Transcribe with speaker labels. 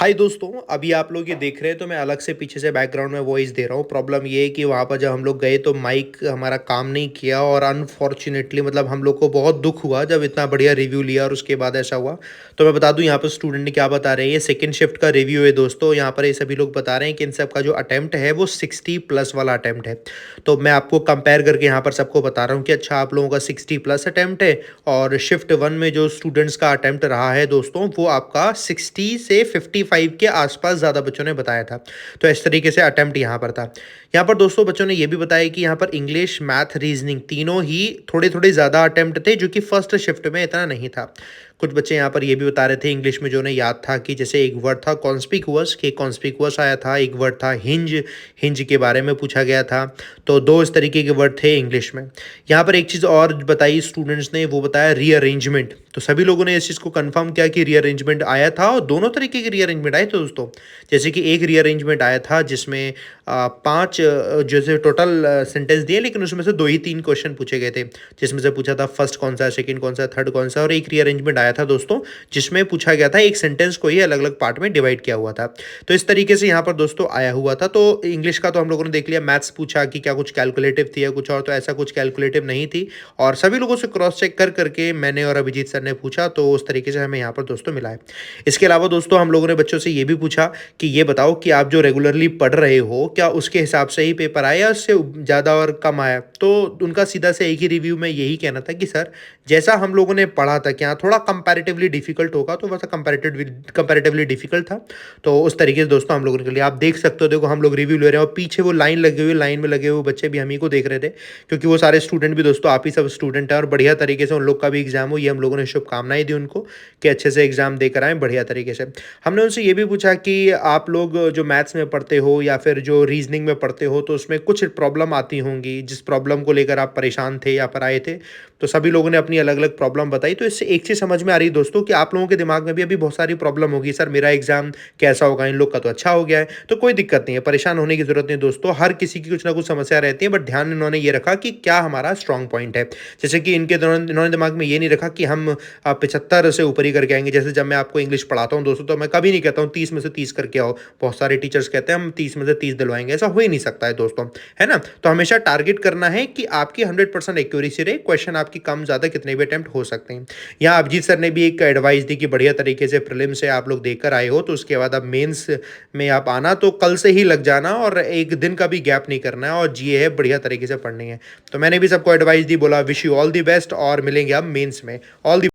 Speaker 1: हाय दोस्तों, अभी आप लोग ये देख रहे हैं तो मैं अलग से पीछे से बैकग्राउंड में वॉइस दे रहा हूँ। प्रॉब्लम ये है कि वहाँ पर जब हम लोग गए तो माइक हमारा काम नहीं किया और अनफॉर्चुनेटली मतलब हम लोग को बहुत दुख हुआ जब इतना बढ़िया रिव्यू लिया और उसके बाद ऐसा हुआ। तो मैं बता दूं यहाँ पर स्टूडेंट ने क्या बता रहे हैं। ये सेकंड शिफ्ट का रिव्यू है दोस्तों। यहाँ पर ये सभी लोग बता रहे हैं कि इन सब का जो अटेम्प्ट है वो 60+ वाला अटेम्प्ट है। तो मैं आपको कंपेयर करके यहाँ पर सबको बता रहा हूँ कि अच्छा आप लोगों का 60+ अटेम्प्ट है और शिफ्ट 1 में जो स्टूडेंट्स का अटेम्प्ट रहा है दोस्तों वो आपका 60 से 55 के आसपास ज़्यादा बच्चों ने बताया था। तो इस तरीके से अटेम्प्ट यहाँ पर था। यहाँ पर दोस्तों बच्चों ने ये भी बताया कि यहाँ पर इंग्लिश, मैथ, रीजनिंग तीनों ही थोड़े थोड़े ज़्यादा अटेम्प्ट थे, जो कि फर्स्ट शिफ्ट में इतना नहीं था। कुछ बच्चे यहाँ पर ये भी बता रहे थे इंग्लिश में जो उन्हें याद था कि जैसे एक वर्ड था कॉन्स्पिकुअस, कि कॉन्स्पिकुअस आया था। एक वर्ड था हिंज, हिंज के बारे में पूछा गया था। तो दो इस तरीके के वर्ड थे इंग्लिश में। यहाँ पर एक चीज़ और बताई स्टूडेंट्स ने, वो बताया रीअरेंजमेंट। तो सभी लोगों ने इस चीज़ को कंफर्म किया कि रीअरेंजमेंट आया था और दोनों तरीके के रीअरेंजमेंट आए थे दोस्तों। जैसे कि एक रीअरेंजमेंट आया था जिसमें 5 जैसे टोटल सेंटेंस दिए, लेकिन उसमें से 2 ही 3 क्वेश्चन पूछे गए थे। जिसमें से पूछा था फर्स्ट कौन सा, सेकंड कौन सा, थर्ड कौन सा। और एक रीअरेंजमेंट आया था दोस्तों जिसमें पूछा गया था एक सेंटेंस को ही अलग अलग पार्ट में डिवाइड किया हुआ था। तो इस तरीके से यहाँ पर दोस्तों आया हुआ था। तो इंग्लिश का तो हम लोगों ने देख लिया। मैथ्स पूछा कि क्या कुछ कैलकुलेटिव थी या कुछ और, तो ऐसा कुछ कैलकुलेटिव नहीं थी। और सभी लोगों से क्रॉस चेक कर करके मैंने और अभिजीत सर ने पूछा, तो उस तरीके से हमें यहाँ पर दोस्तों मिला है। इसके अलावा दोस्तों हम लोगों ने बच्चों से ये भी पूछा कि ये बताओ कि आप जो रेगुलरली पढ़ रहे हो क्या उसके हिसाब से ही पेपर आया या उससे ज़्यादा और कम आया। तो उनका सीधा से एक ही रिव्यू में यही कहना था कि सर जैसा हम लोगों ने पढ़ा था कि हाँ थोड़ा कंपैरेटिवली डिफिकल्ट होगा, तो वैसा कंपैरेटिवली डिफिकल्ट था। तो उस तरीके से दोस्तों हम लोगों ने लिया। आप देख सकते हो, देखो हम लोग रिव्यू ले रहे हैं और पीछे वो लाइन लगे हुए, लाइन में लगे हुए बच्चे भी हम ही को देख रहे थे, क्योंकि वो सारे स्टूडेंट भी दोस्तों आप ही सब स्टूडेंट हैं और बढ़िया तरीके से उन लोग का भी एग्जाम हो, ये हम लोगों ने शुभकामनाएं दी उनको कि अच्छे से एग्जाम देकर आए बढ़िया तरीके से। हमने उनसे ये भी पूछा कि आप लोग जो मैथ्स में पढ़ते हो या फिर जो रीजनिंग में पढ़ते हो तो उसमें कुछ प्रॉब्लम आती होंगी, जिस प्रॉब्लम को लेकर आप परेशान थे या पर आए थे। तो सभी लोगों ने अपनी अलग अलग प्रॉब्लम बताई। तो इससे एक चीज़ समझ में आ रही है दोस्तों कि आप लोगों के दिमाग में भी अभी बहुत सारी प्रॉब्लम होगी, सर मेरा एग्जाम कैसा होगा, इन लोग का तो अच्छा हो गया है। तो कोई दिक्कत नहीं है, परेशान होने की जरूरत नहीं दोस्तों। हर किसी की कुछ ना कुछ समस्या रहती है, बट ध्यान इन्होंने ये रखा कि क्या हमारा स्ट्रॉन्ग पॉइंट है। जैसे कि इन्होंने दिमाग में ये नहीं रखा कि हम 75 से ऊपर ही करके आएंगे। जैसे जब मैं आपको इंग्लिश पढ़ाता हूँ दोस्तों, तो मैं कभी नहीं कहता हूँ 30 में से 30 करके आओ। बहुत सारे टीचर्स कहते हैं हम 30 में से 30 दिलवाएंगे, ऐसा हो ही नहीं सकता है दोस्तों, है ना। तो हमेशा टारगेट करना है कि आपकी 100% एक्यूरेसी रहे। क्वेश्चन आपकी कम ज़्यादा कितने भी अटेम्प्ट हो सकते हैं। यहाँ अभिजीत सर ने भी एक एडवाइस दी कि बढ़िया तरीके से प्रीलिम से आप लोग देकर आए हो, तो उसके बाद अब मेंस में आप आना, तो कल से ही लग जाना और एक दिन का भी गैप नहीं करना है और जीए है बढ़िया तरीके से पढ़नी है। तो मैंने भी सबको एडवाइस दी, बोला wish you all the best और मिलेंगे अब मेंस में। All the